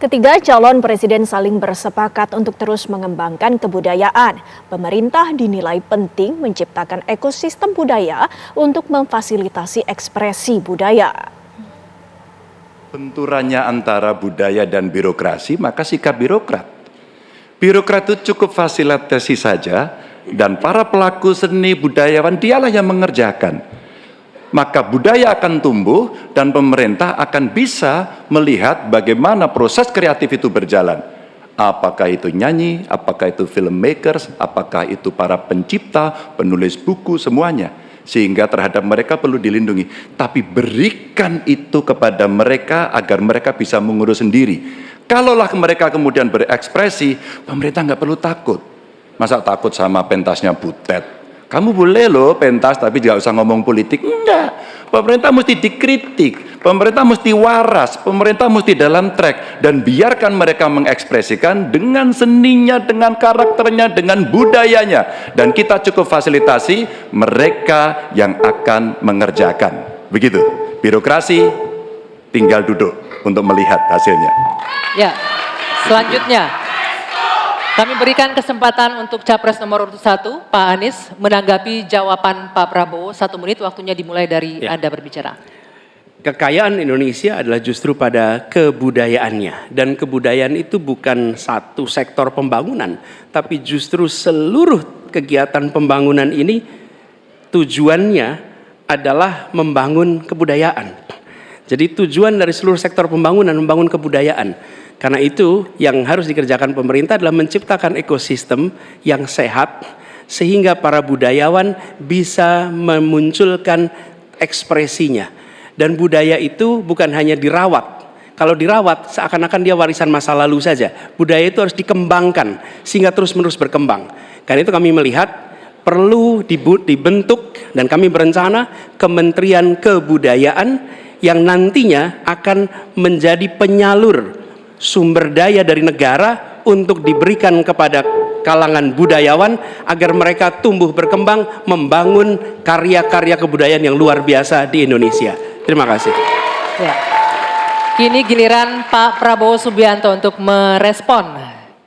Ketiga calon presiden saling bersepakat untuk terus mengembangkan kebudayaan. Pemerintah dinilai penting menciptakan ekosistem budaya untuk memfasilitasi ekspresi budaya. Benturannya antara budaya dan birokrasi, maka sikap birokrat. Birokrat itu cukup fasilitasi saja, dan para pelaku seni budayawan dialah yang mengerjakan. Maka budaya akan tumbuh dan pemerintah akan bisa melihat bagaimana proses kreatif itu berjalan. Apakah itu nyanyi, apakah itu filmmakers, apakah itu para pencipta, penulis buku, semuanya. Sehingga terhadap mereka perlu dilindungi. Tapi berikan itu kepada mereka agar mereka bisa mengurus sendiri. Kalaulah mereka kemudian berekspresi, pemerintah nggak perlu takut. Masa takut sama pentasnya Butet? Kamu boleh loh pentas tapi tidak usah ngomong politik. Enggak. Pemerintah mesti dikritik. Pemerintah mesti waras. Pemerintah mesti dalam track. Dan biarkan mereka mengekspresikan dengan seninya, dengan karakternya, dengan budayanya. Dan kita cukup fasilitasi mereka yang akan mengerjakan. Begitu. Birokrasi tinggal duduk untuk melihat hasilnya. Ya, selanjutnya kami berikan kesempatan untuk Capres nomor urut 1, Pak Anies, menanggapi jawaban Pak Prabowo. 1 menit, waktunya dimulai dari Anda berbicara. Kekayaan Indonesia adalah justru pada kebudayaannya. Dan kebudayaan itu bukan satu sektor pembangunan, tapi justru seluruh kegiatan pembangunan ini tujuannya adalah membangun kebudayaan. Jadi tujuan dari seluruh sektor pembangunan membangun kebudayaan. Karena itu yang harus dikerjakan pemerintah adalah menciptakan ekosistem yang sehat sehingga para budayawan bisa memunculkan ekspresinya. Dan budaya itu bukan hanya dirawat. Kalau dirawat seakan-akan dia warisan masa lalu saja. Budaya itu harus dikembangkan sehingga terus-menerus berkembang. Karena itu kami melihat perlu dibentuk dan kami berencana Kementerian Kebudayaan yang nantinya akan menjadi penyalur sumber daya dari negara untuk diberikan kepada kalangan budayawan agar mereka tumbuh berkembang membangun karya-karya kebudayaan yang luar biasa di Indonesia. Terima kasih. Ya. Kini giliran Pak Prabowo Subianto untuk merespon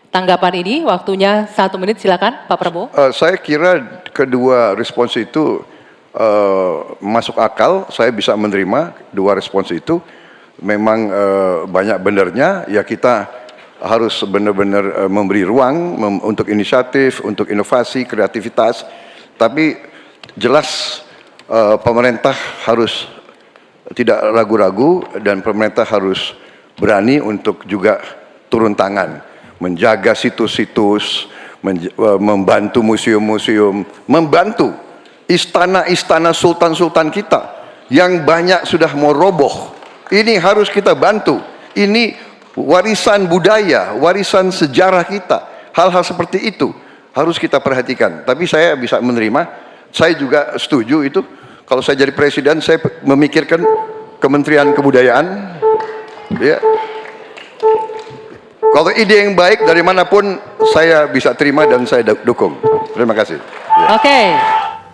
tanggapan ini. Waktunya 1 menit, silakan Pak Prabowo. Saya kira kedua respons itu masuk akal, saya bisa menerima dua respons itu. Memang banyak benernya, ya kita harus benar-benar memberi ruang untuk inisiatif, untuk inovasi, kreativitas. Tapi jelas pemerintah harus tidak ragu-ragu dan pemerintah harus berani untuk juga turun tangan, menjaga situs-situs, membantu museum-museum, membantu istana-istana sultan-sultan kita yang banyak sudah mau roboh. Ini harus kita bantu. Ini warisan budaya, warisan sejarah kita. Hal-hal seperti itu harus kita perhatikan. Tapi saya bisa menerima, saya juga setuju itu. Kalau saya jadi presiden, saya memikirkan Kementerian Kebudayaan. Ya. Kalau ide yang baik dari manapun, saya bisa terima dan saya dukung. Terima kasih. Ya. Oke.